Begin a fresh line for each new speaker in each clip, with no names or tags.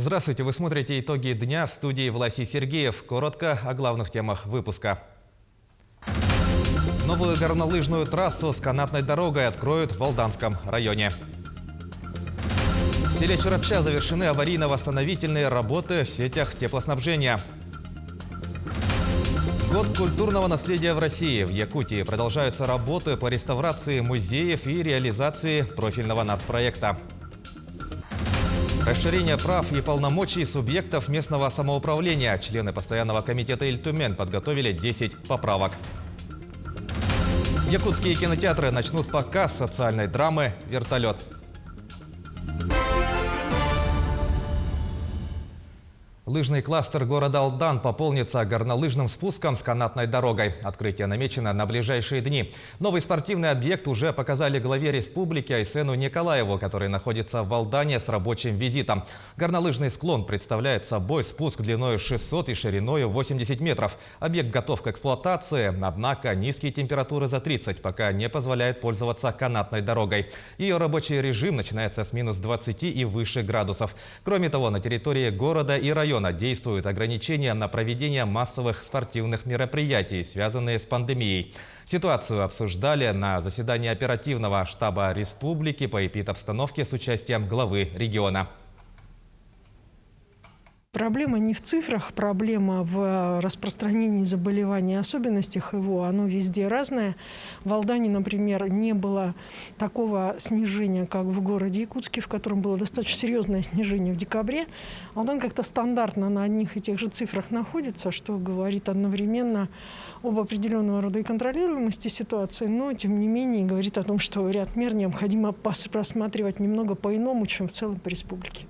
Здравствуйте, вы смотрите «Итоги дня», в студии Власий Сергеев. Коротко о главных темах выпуска. Новую горнолыжную трассу с канатной дорогой откроют в Валданском районе. В селе Чурапча завершены аварийно-восстановительные работы в сетях теплоснабжения. Год культурного наследия в России. В Якутии продолжаются работы по реставрации музеев и реализации профильного нацпроекта. Расширение прав и полномочий субъектов местного самоуправления. Члены постоянного комитета Иль-Тюмен подготовили 10 поправок. Якутские кинотеатры начнут показ социальной драмы «Вертолет». Лыжный кластер города Алдан пополнится горнолыжным спуском с канатной дорогой. Открытие намечено на ближайшие дни. Новый спортивный объект уже показали главе республики Айсену Николаеву, который находится в Алдане с рабочим визитом. Горнолыжный склон представляет собой спуск длиной 600 и шириной 80 метров. Объект готов к эксплуатации, однако низкие температуры за 30 пока не позволяют пользоваться канатной дорогой. Ее рабочий режим начинается с минус 20 и выше градусов. Кроме того, на территории города и района действуют ограничения на проведение массовых спортивных мероприятий, связанные с пандемией. Ситуацию обсуждали на заседании оперативного штаба республики по эпидобстановке с участием главы региона.
Проблема не в цифрах, проблема в распространении заболеваний, особенностях его. Оно везде разное. В Алдане, например, не было такого снижения, как в городе Якутске, в котором было достаточно серьезное снижение в декабре. Алдан как-то стандартно на одних и тех же цифрах находится, что говорит одновременно об определенного рода и контролируемости ситуации, но, тем не менее, говорит о том, что ряд мер необходимо просматривать немного по-иному, чем в целом по республике.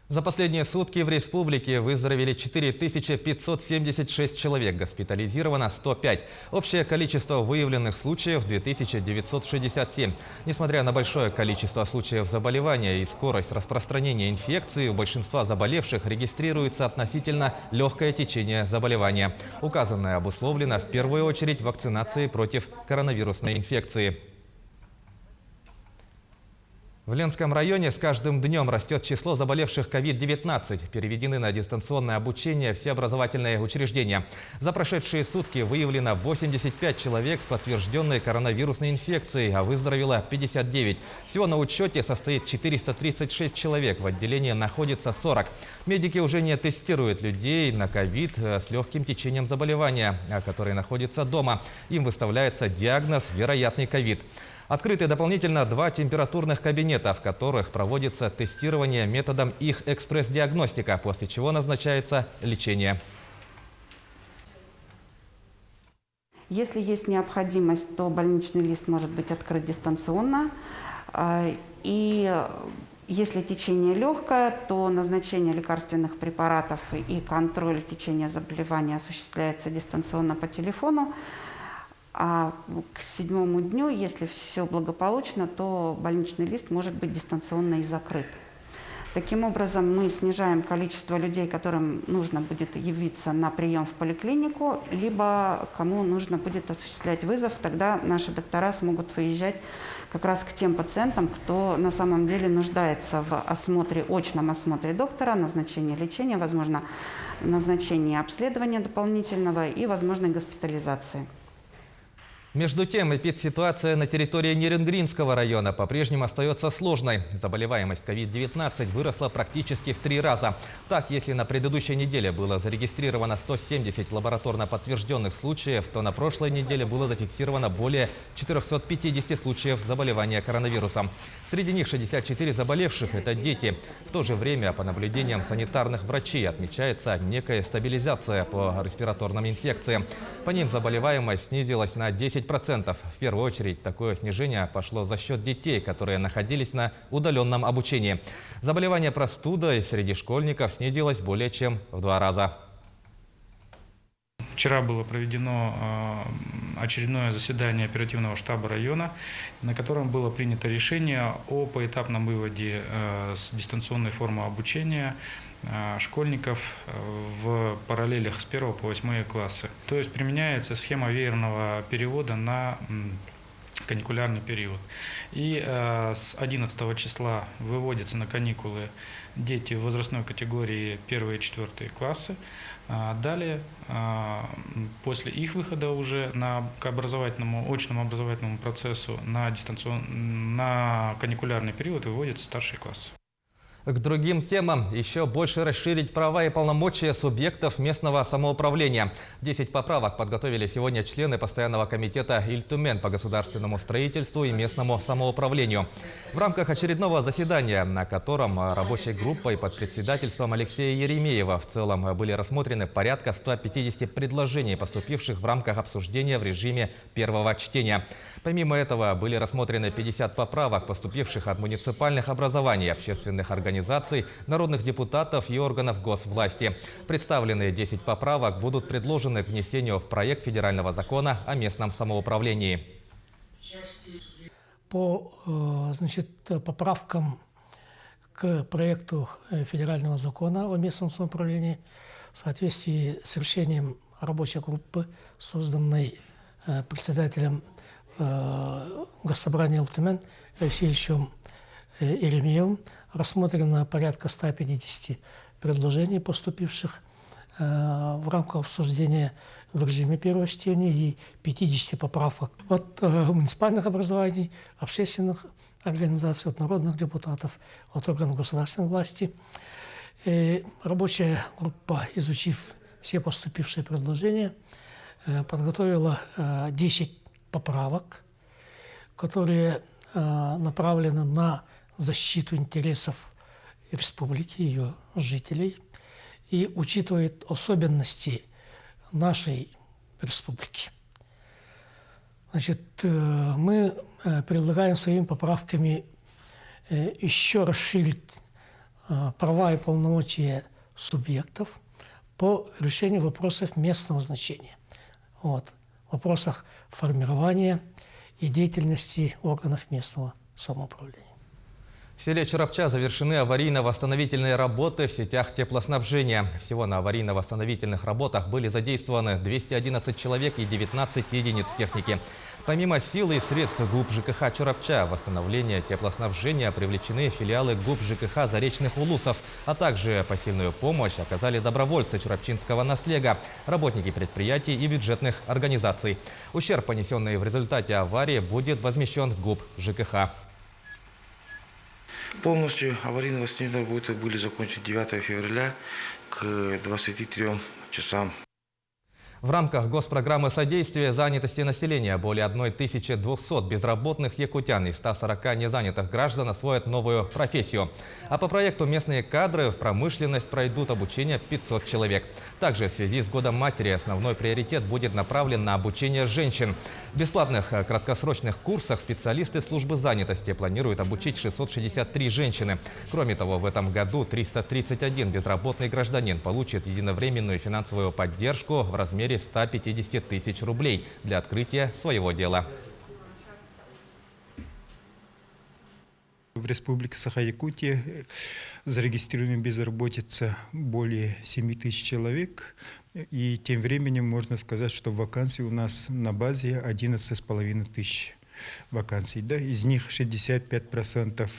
За последние сутки в республике выздоровели 4576 человек, госпитализировано 105. Общее количество выявленных случаев – 2967. Несмотря на большое количество случаев заболевания и скорость распространения инфекции, у большинства заболевших регистрируется относительно легкое течение заболевания. Указанное обусловлено в первую очередь вакцинацией против коронавирусной инфекции. В Ленском районе с каждым днем растет число заболевших COVID-19. Переведены на дистанционное обучение все образовательные учреждения. За прошедшие сутки выявлено 85 человек с подтвержденной коронавирусной инфекцией, а выздоровело 59. Всего на учете состоит 436 человек. В отделении находится 40. Медики уже не тестируют людей на COVID с легким течением заболевания, которые находятся дома. Им выставляется диагноз «вероятный COVID». Открыты дополнительно 2 температурных кабинета, в которых проводится тестирование методом их экспресс-диагностика, после чего назначается лечение.
Если есть необходимость, то больничный лист может быть открыт дистанционно. И если течение легкое, то назначение лекарственных препаратов и контроль течения заболевания осуществляется дистанционно по телефону. А к 7-му дню, если все благополучно, то больничный лист может быть дистанционно и закрыт. Таким образом, мы снижаем количество людей, которым нужно будет явиться на прием в поликлинику, либо кому нужно будет осуществлять вызов. Тогда наши доктора смогут выезжать как раз к тем пациентам, кто на самом деле нуждается в осмотре, очном осмотре доктора, назначении лечения, возможно, назначении обследования дополнительного и возможной госпитализации.
Между тем, эпидситуация на территории Нерюнгринского района по-прежнему остается сложной. Заболеваемость COVID-19 выросла практически в 3 раза. Так, если на предыдущей неделе было зарегистрировано 170 лабораторно подтвержденных случаев, то на прошлой неделе было зафиксировано более 450 случаев заболевания коронавирусом. Среди них 64 заболевших – это дети. В то же время, по наблюдениям санитарных врачей, отмечается некая стабилизация по респираторным инфекциям. По ним заболеваемость снизилась на 10%. В первую очередь такое снижение пошло за счет детей, которые находились на удаленном обучении. Заболевание простудой среди школьников снизилось более чем в 2 раза.
Вчера было проведено очередное заседание оперативного штаба района, на котором было принято решение о поэтапном выводе с дистанционной формы обучения школьников в параллелях с 1 по 8 классы. То есть применяется схема веерного перевода на каникулярный период. И с 11 числа выводятся на каникулы дети в возрастной категории 1 и 4 классы. Далее, после их выхода уже к образовательному, очному образовательному процессу на каникулярный период выводятся старшие классы.
К другим темам. Еще больше расширить права и полномочия субъектов местного самоуправления. 10 поправок подготовили сегодня члены постоянного комитета Иль-Тюмень по государственному строительству и местному самоуправлению. В рамках очередного заседания, на котором рабочей группой под председательством Алексея Еремеева в целом были рассмотрены порядка 150 предложений, поступивших в рамках обсуждения в режиме первого чтения. Помимо этого были рассмотрены 50 поправок, поступивших от муниципальных образований, общественных организаций, народных депутатов и органов госвласти. Представленные 10 поправок будут предложены к внесению в проект федерального закона о местном самоуправлении.
По поправкам к проекту федерального закона о местном самоуправлении в соответствии с решением рабочей группы, созданной председателем Госсобрания Иль-Тюмень Алексеевичем Еремеевым, рассмотрено порядка 150 предложений, поступивших в рамках обсуждения в режиме первого чтения, и 50 поправок от муниципальных образований, общественных организаций, от народных депутатов, от органов государственной власти. Рабочая группа, изучив все поступившие предложения, подготовила 10 поправок, которые направлены на защиту интересов республики, ее жителей, и учитывает особенности нашей республики. Мы предлагаем своими поправками еще расширить права и полномочия субъектов по решению вопросов местного значения. В вопросах формирования и деятельности органов местного самоуправления.
В селе Чурапча завершены аварийно-восстановительные работы в сетях теплоснабжения. Всего на аварийно-восстановительных работах были задействованы 211 человек и 19 единиц техники. Помимо сил и средств ГУП ЖКХ Чурапча, в восстановление теплоснабжения привлечены филиалы ГУП ЖКХ Заречных Улусов, а также посильную помощь оказали добровольцы Чурапчинского наслега, работники предприятий и бюджетных организаций. Ущерб, понесенный в результате аварии, будет возмещен ГУП ЖКХ.
Полностью аварийно-восстановительные работы были закончены 9 февраля к 23 часам.
В рамках госпрограммы содействия занятости населения более 1200 безработных якутян и 140 незанятых граждан освоят новую профессию. А по проекту «Местные кадры» в промышленность пройдут обучение 500 человек. Также в связи с Годом матери основной приоритет будет направлен на обучение женщин. В бесплатных краткосрочных курсах специалисты службы занятости планируют обучить 663 женщины. Кроме того, в этом году 331 безработный гражданин получит единовременную финансовую поддержку в размере 150 тысяч рублей для открытия своего дела.
В Республике Саха-Якутия зарегистрирована безработица более 7 тысяч человек. И тем временем можно сказать, что вакансий у нас на базе 11,5 тысяч вакансий. Да? Из них 65%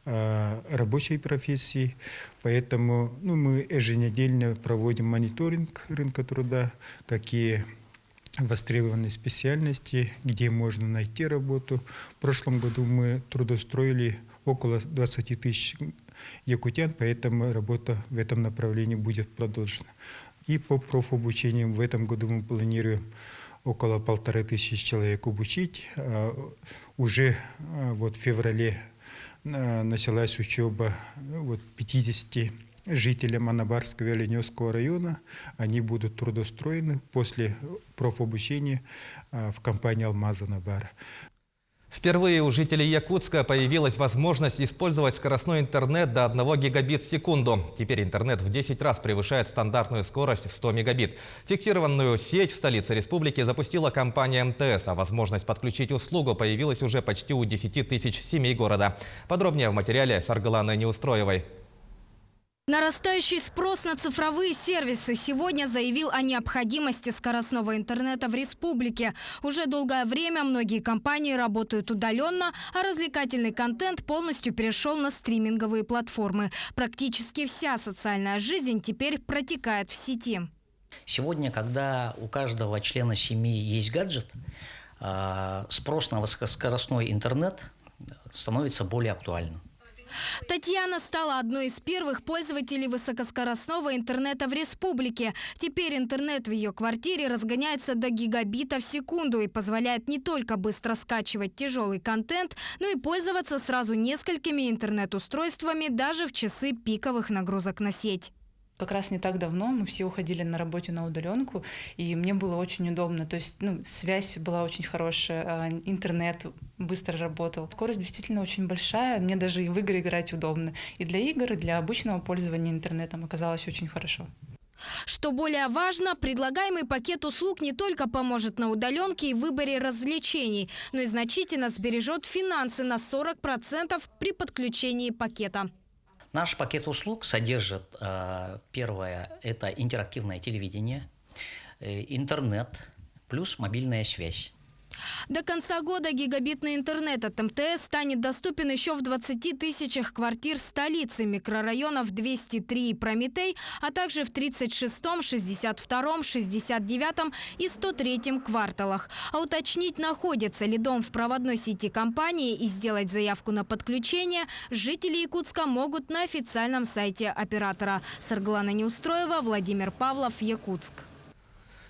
рабочей профессии. Поэтому мы еженедельно проводим мониторинг рынка труда, какие востребованные специальности, где можно найти работу. В прошлом году мы трудоустроили около 20 тысяч якутян, поэтому работа в этом направлении будет продолжена. И по профобучению в этом году мы планируем около 1500 человек обучить. Уже в феврале началась учеба 50 жителям Анабарского и Оленевского района. Они будут трудоустроены после профобучения в компании «Алмаз Анабар».
Впервые у жителей Якутска появилась возможность использовать скоростной интернет до 1 гигабит в секунду. Теперь интернет в 10 раз превышает стандартную скорость в 100 мегабит. Фиксированную сеть в столице республики запустила компания МТС, а возможность подключить услугу появилась уже почти у 10 тысяч семей города. Подробнее в материале Саргаланы Неустроевой.
Нарастающий спрос на цифровые сервисы сегодня заявил о необходимости скоростного интернета в республике. Уже долгое время многие компании работают удаленно, а развлекательный контент полностью перешел на стриминговые платформы. Практически вся социальная жизнь теперь протекает в сети.
Сегодня, когда у каждого члена семьи есть гаджет, спрос на высокоскоростной интернет становится более актуальным.
Татьяна стала одной из первых пользователей высокоскоростного интернета в республике. Теперь интернет в ее квартире разгоняется до гигабита в секунду и позволяет не только быстро скачивать тяжелый контент, но и пользоваться сразу несколькими интернет-устройствами даже в часы пиковых нагрузок на сеть.
Как раз не так давно мы все уходили на работе на удаленку, и мне было очень удобно. То есть связь была очень хорошая, интернет быстро работал. Скорость действительно очень большая, мне даже и в игры играть удобно. И для игр, и для обычного пользования интернетом оказалось очень хорошо.
Что более важно, предлагаемый пакет услуг не только поможет на удаленке и выборе развлечений, но и значительно сбережет финансы на 40% при подключении пакета.
Наш пакет услуг содержит, первое, это интерактивное телевидение, интернет плюс мобильная связь.
До конца года гигабитный интернет от МТС станет доступен еще в 20 тысячах квартир столицы, микрорайонов 203 и Прометей, а также в 36-м, 62-м, 69-м и 103-м кварталах. А уточнить, находится ли дом в проводной сети компании и сделать заявку на подключение жители Якутска могут на официальном сайте оператора. Сарглана Неустроева, Владимир Павлов, Якутск.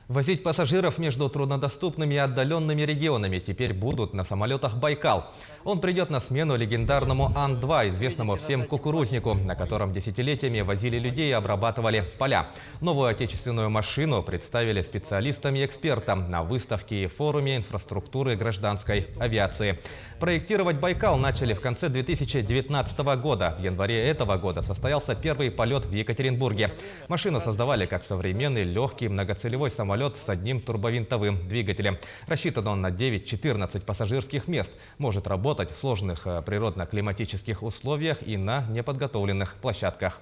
Возить пассажиров между труднодоступными и отдаленными регионами теперь будут на самолетах «Байкал». Он придет на смену легендарному Ан-2, известному всем кукурузнику, на котором десятилетиями возили людей и обрабатывали поля. Новую отечественную машину представили специалистам и экспертам на выставке и форуме инфраструктуры гражданской авиации. Проектировать «Байкал» начали в конце 2019 года. В январе этого года состоялся первый полет в Екатеринбурге. Машину создавали как современный легкий многоцелевой самолет с одним турбовинтовым двигателем. Рассчитан он на 9-14 пассажирских мест. Может работать в сложных природно-климатических условиях и на неподготовленных площадках.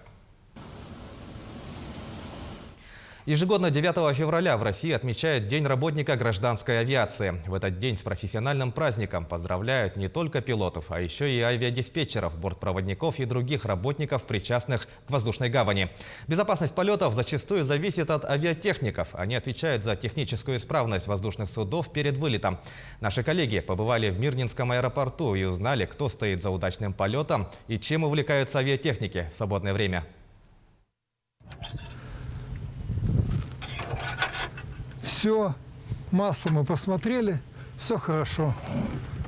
Ежегодно 9 февраля в России отмечают День работника гражданской авиации. В этот день с профессиональным праздником поздравляют не только пилотов, а еще и авиадиспетчеров, бортпроводников и других работников, причастных к воздушной гавани. Безопасность полетов зачастую зависит от авиатехников. Они отвечают за техническую исправность воздушных судов перед вылетом. Наши коллеги побывали в Мирнинском аэропорту и узнали, кто стоит за удачным полетом и чем увлекаются авиатехники в свободное время.
Все, масло мы посмотрели, все хорошо.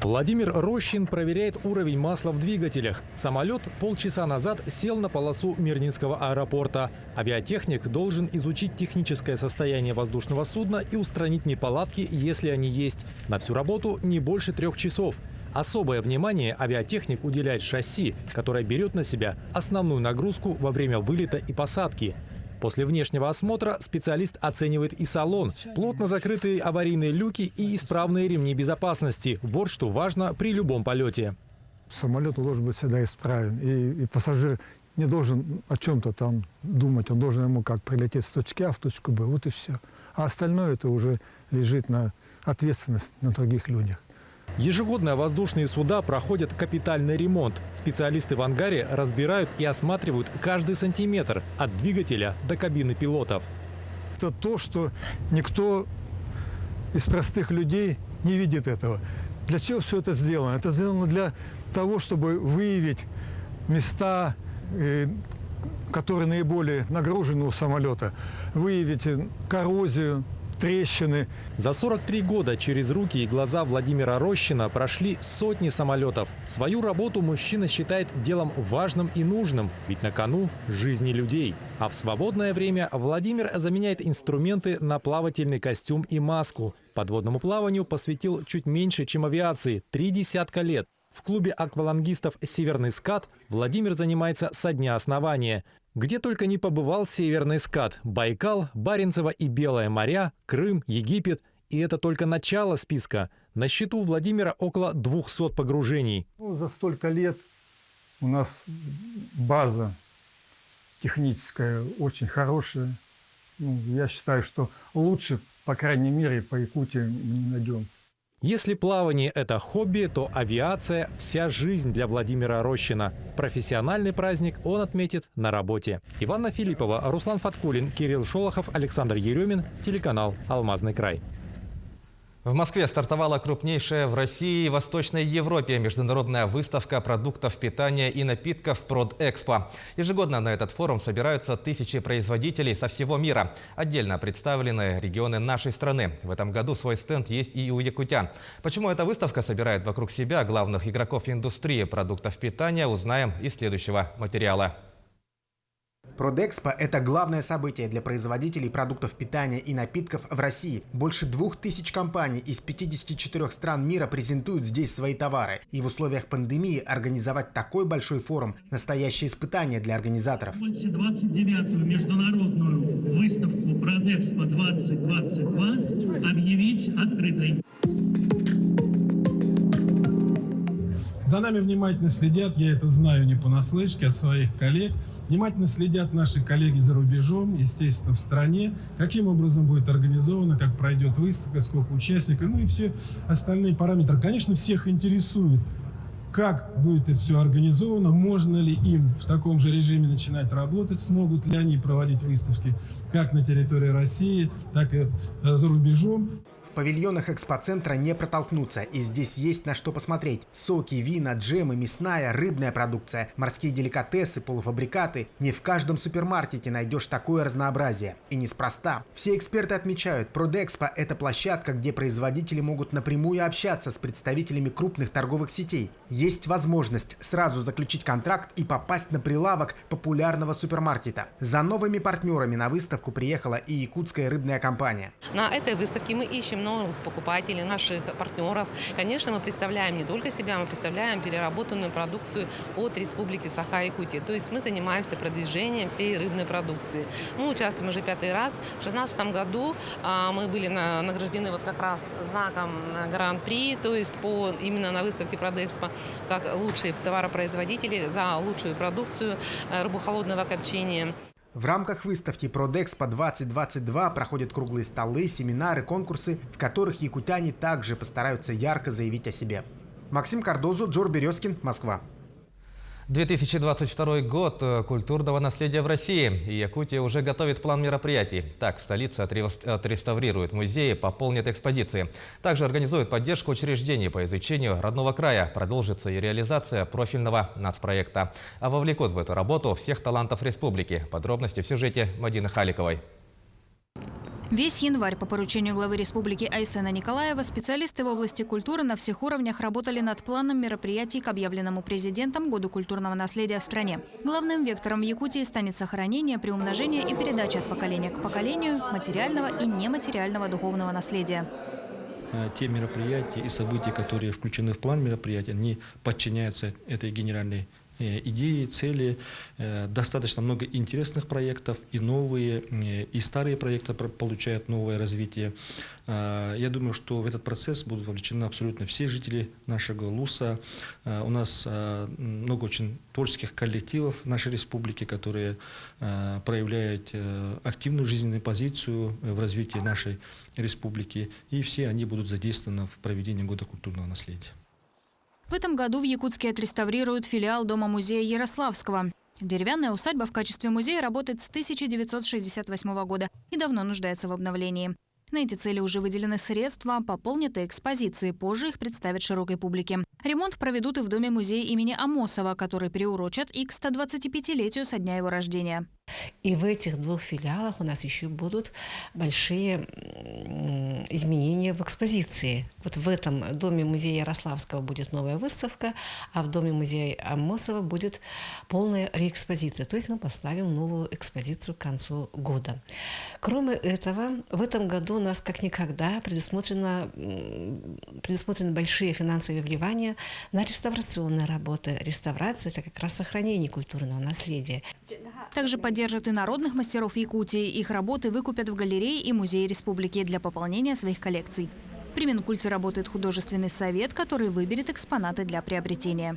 Владимир Рощин проверяет уровень масла в двигателях. Самолет полчаса назад сел на полосу Мирнинского аэропорта. Авиатехник должен изучить техническое состояние воздушного судна и устранить неполадки, если они есть. На всю работу не больше 3 часов. Особое внимание авиатехник уделяет шасси, которое берет на себя основную нагрузку во время вылета и посадки. После внешнего осмотра специалист оценивает и салон, плотно закрытые аварийные люки и исправные ремни безопасности. Вот что важно при любом полете.
Самолет должен быть всегда исправен, и пассажир не должен о чем-то там думать. Он должен ему как прилететь с точки А в точку Б, вот и все. А остальное это уже лежит на ответственность на других людях.
Ежегодно воздушные суда проходят капитальный ремонт. Специалисты в ангаре разбирают и осматривают каждый сантиметр от двигателя до кабины пилотов.
Это то, что никто из простых людей не видит этого. Для чего все это сделано? Это сделано для того, чтобы выявить места, которые наиболее нагружены у самолета, выявить коррозию, трещины.
За 43 года через руки и глаза Владимира Рощина прошли сотни самолетов. Свою работу мужчина считает делом важным и нужным, ведь на кону жизни людей. А в свободное время Владимир заменяет инструменты на плавательный костюм и маску. Подводному плаванию посвятил чуть меньше, чем авиации – 30 лет. В клубе аквалангистов «Северный скат» Владимир занимается со дня основания. Где только не побывал «Северный скат» – Байкал, Баренцево и Белое моря, Крым, Египет. И это только начало списка. На счету Владимира около 200 погружений.
За столько лет у нас база техническое очень хорошее. Ну, я считаю, что лучше, по крайней мере, по Якутии мы не найдем.
Если плавание – это хобби, то авиация – вся жизнь для Владимира Рощина. Профессиональный праздник он отметит на работе. Иванна Филиппова, Руслан Фаткулин, Кирилл Шолохов, Александр Еремин, телеканал «Алмазный край».
В Москве стартовала крупнейшая в России и Восточной Европе международная выставка продуктов питания и напитков «Продэкспо». Ежегодно на этот форум собираются тысячи производителей со всего мира. Отдельно представлены регионы нашей страны. В этом году свой стенд есть и у якутян. Почему эта выставка собирает вокруг себя главных игроков индустрии продуктов питания, узнаем из следующего материала.
Продэкспо – это главное событие для производителей продуктов питания и напитков в России. Больше 2000 компаний из 54 стран мира презентуют здесь свои товары. И в условиях пандемии организовать такой большой форум – настоящее испытание для организаторов.
29-ю международную выставку Продэкспо 2022 объявить открытой.
За нами внимательно следят, я это знаю не понаслышке от своих коллег. Внимательно следят наши коллеги за рубежом, естественно, в стране, каким образом будет организовано, как пройдет выставка, сколько участников, ну и все остальные параметры. Конечно, всех интересует, как будет это все организовано, можно ли им в таком же режиме начинать работать, смогут ли они проводить выставки как на территории России, так и за рубежом.
В павильонах экспоцентра не протолкнуться, и здесь есть на что посмотреть. Соки, вина, джемы, мясная, рыбная продукция, морские деликатесы, полуфабрикаты. Не в каждом супермаркете найдешь такое разнообразие. И неспроста. Все эксперты отмечают, Продэкспо – это площадка, где производители могут напрямую общаться с представителями крупных торговых сетей. Есть возможность сразу заключить контракт и попасть на прилавок популярного супермаркета. За новыми партнерами на выставку приехала и якутская рыбная компания.
На этой выставке мы ищем новых покупателей, наших партнеров. Конечно, мы представляем не только себя, мы представляем переработанную продукцию от Республики Саха-Якутия. То есть мы занимаемся продвижением всей рыбной продукции. Мы участвуем уже 5-й раз. В 2016 году мы были награждены вот как раз знаком Гран-при, то есть именно на выставке Продэкспо, как лучшие товаропроизводители за лучшую продукцию рыбохолодного копчения.
В рамках выставки Продэкспо 2022 проходят круглые столы, семинары, конкурсы, в которых якутяне также постараются ярко заявить о себе. Максим Кардозу, Джор Березкин, Москва.
2022 год культурного наследия в России. И Якутия уже готовит план мероприятий. Так, в столице отреставрируют музеи, пополнят экспозиции. Также организуют поддержку учреждений по изучению родного края. Продолжится и реализация профильного нацпроекта. А вовлекут в эту работу всех талантов республики. Подробности в сюжете Мадины Халиковой.
Весь январь по поручению главы республики Айсена Николаева специалисты в области культуры на всех уровнях работали над планом мероприятий к объявленному президентом Году культурного наследия в стране. Главным вектором в Якутии станет сохранение, приумножение и передача от поколения к поколению материального и нематериального духовного наследия.
Те мероприятия и события, которые включены в план мероприятий, они подчиняются этой генеральной идеи, цели. Достаточно много интересных проектов, и новые, и старые проекты получают новое развитие. Я думаю, что в этот процесс будут вовлечены абсолютно все жители нашего ЛУСа. У нас много очень творческих коллективов в нашей республике, которые проявляют активную жизненную позицию в развитии нашей республики, и все они будут задействованы в проведении Года культурного наследия.
В этом году в Якутске отреставрируют филиал Дома-музея Ярославского. Деревянная усадьба в качестве музея работает с 1968 года и давно нуждается в обновлении. На эти цели уже выделены средства, пополнят и экспозиции. Позже их представят широкой публике. Ремонт проведут и в Доме-музея имени Амосова, который приурочат и к 125-летию со дня его рождения.
И в этих двух филиалах у нас еще будут большие изменения в экспозиции. Вот в этом Доме-музея Ярославского будет новая выставка, а в Доме-музея Амосова будет полная реэкспозиция. То есть мы поставим новую экспозицию к концу года. Кроме этого, в этом году у нас как никогда предусмотрены большие финансовые вливания на реставрационные работы. Реставрация – это как раз сохранение культурного наследия.
Также поддержат и народных мастеров Якутии. Их работы выкупят в галерее и музее республики для пополнения своих коллекций. При Минкульте работает художественный совет, который выберет экспонаты для приобретения.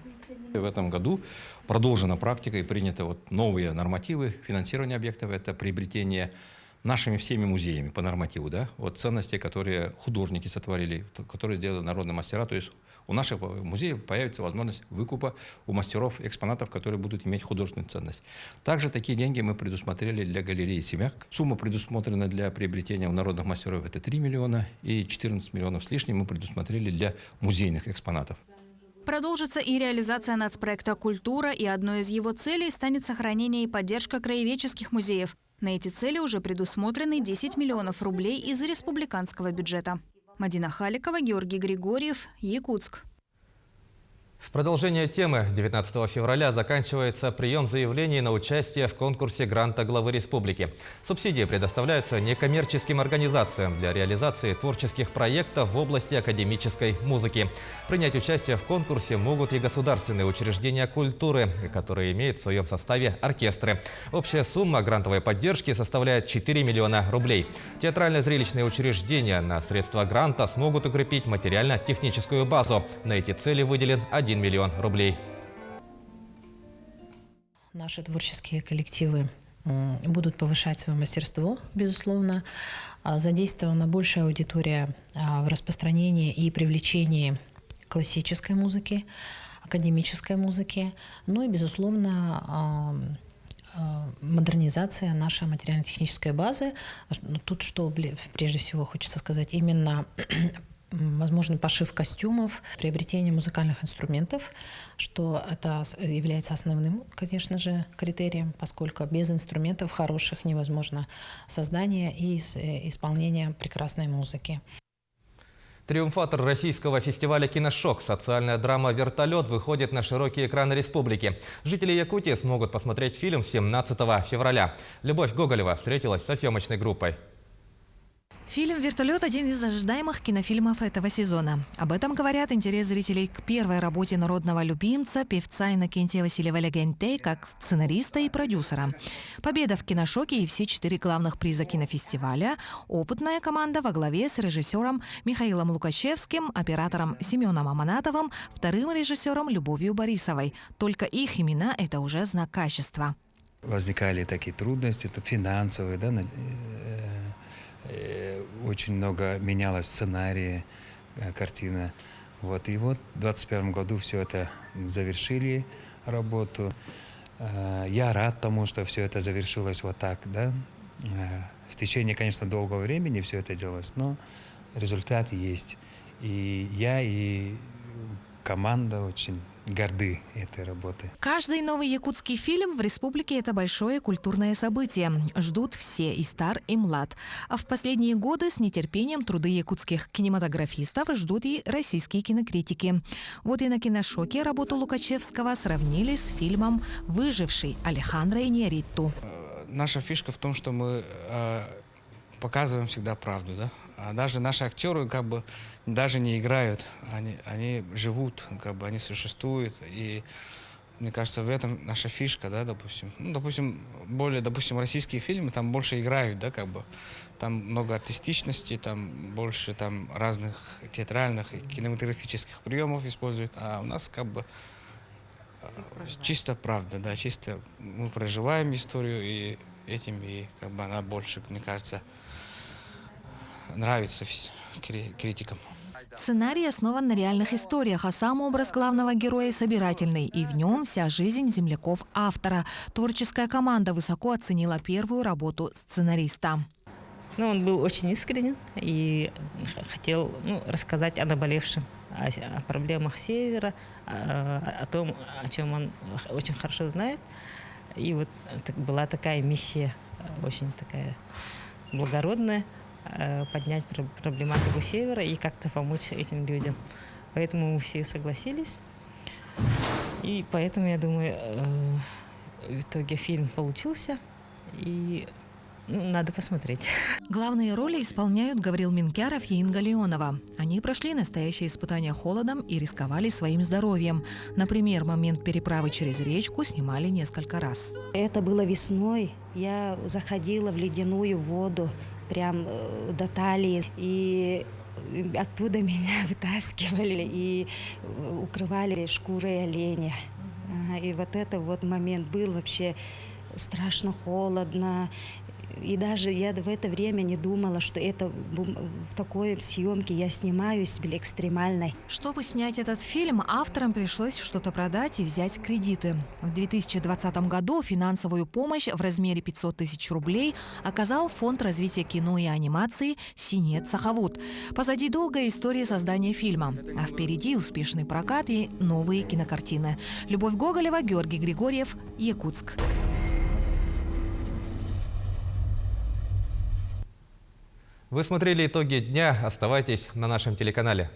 В этом году продолжена практика и приняты новые нормативы финансирования объектов. Это приобретение нашими всеми музеями по нормативу, да, ценности, которые художники сотворили, которые сделали народные мастера. То есть у наших музеев появится возможность выкупа у мастеров экспонатов, которые будут иметь художественную ценность. Также такие деньги мы предусмотрели для галереи «Семяк». Сумма предусмотрена для приобретения у народных мастеров — это 3 миллиона, и 14 миллионов с лишним мы предусмотрели для музейных экспонатов.
Продолжится и реализация нацпроекта «Культура», и одной из его целей станет сохранение и поддержка краеведческих музеев. На эти цели уже предусмотрены 10 миллионов рублей из республиканского бюджета. Мадина Халикова, Георгий Григорьев, Якутск.
В продолжение темы 19 февраля заканчивается прием заявлений на участие в конкурсе гранта главы республики. Субсидии предоставляются некоммерческим организациям для реализации творческих проектов в области академической музыки. Принять участие в конкурсе могут и государственные учреждения культуры, которые имеют в своем составе оркестры. Общая сумма грантовой поддержки составляет 4 миллиона рублей. Театрально-зрелищные учреждения на средства гранта смогут укрепить материально-техническую базу. На эти цели выделен 1 миллион рублей.
Наши творческие коллективы будут повышать свое мастерство, безусловно. Задействована большая аудитория в распространении и привлечении классической музыки, академической музыки. Ну и, безусловно, модернизация нашей материально-технической базы. Тут что прежде всего хочется сказать, именно возможно пошив костюмов, приобретение музыкальных инструментов, что это является основным, конечно же, критерием, поскольку без инструментов хороших невозможно создание и исполнение прекрасной музыки.
Триумфатор российского фестиваля «Киношок» социальная драма «Вертолет» выходит на широкие экраны республики. Жители Якутии смогут посмотреть фильм 17 февраля. Любовь Гоголева встретилась со съемочной группой.
Фильм «Вертолет» – один из ожидаемых кинофильмов этого сезона. Об этом говорят интерес зрителей к первой работе народного любимца, певца Иннокентия Васильева Легентей, как сценариста и продюсера. Победа в «Киношоке» и все 4 главных приза кинофестиваля, опытная команда во главе с режиссером Михаилом Лукачевским, оператором Семеном Аманатовым, вторым режиссером Любовью Борисовой. Только их имена – это уже знак качества.
Возникали такие трудности, это финансовые, да, очень много менялось в сценарии картина. И в 2021 году все это завершили работу. Я рад тому, что все это завершилось вот так, да. В течение, конечно, долгого времени все это делалось, но результат есть. И я, и команда очень горды этой работой.
Каждый новый якутский фильм в республике – это большое культурное событие. Ждут все, и стар, и млад. А в последние годы с нетерпением труды якутских кинематографистов ждут и российские кинокритики. Вот и на «Киношоке» работу Лукачевского сравнили с фильмом «Выживший» Алехандро Иньярриту.
Наша фишка в том, что мы показываем всегда правду, да? А даже наши актеры даже не играют, они живут, они существуют, и мне кажется, в этом наша фишка, да, допустим. Допустим, российские фильмы там больше играют, да, там много артистичности, там больше разных театральных и кинематографических приемов используют, а у нас чисто правда, да, чисто мы проживаем историю, и этим она больше, мне кажется, нравится критикам.
Сценарий основан на реальных историях, а сам образ главного героя собирательный, и в нем вся жизнь земляков автора. Творческая команда высоко оценила первую работу сценариста.
Он был очень искренен и хотел рассказать о наболевшем, о проблемах Севера, о том, о чем он очень хорошо знает. И была такая миссия, очень такая благородная, поднять проблематику Севера и как-то помочь этим людям. Поэтому мы все согласились. И поэтому, я думаю, в итоге фильм получился. И надо посмотреть.
Главные роли исполняют Гаврил Минкяров и Инга Леонова. Они прошли настоящее испытание холодом и рисковали своим здоровьем. Например, момент переправы через речку снимали несколько раз.
Это было весной. Я заходила в ледяную воду прям до талии. И оттуда меня вытаскивали и укрывали шкурой оленя. И вот это вот момент был вообще страшно холодно. И даже я в это время не думала, что это в такой съемке я снимаюсь экстремальной.
Чтобы снять этот фильм, авторам пришлось что-то продать и взять кредиты. В 2020 году финансовую помощь в размере 500 тысяч рублей оказал Фонд развития кино и анимации «Синет Сахавуд». Позади долгая история создания фильма, а впереди успешный прокат и новые кинокартины. Любовь Гоголева, Георгий Григорьев, Якутск.
Вы смотрели итоги дня. Оставайтесь на нашем телеканале.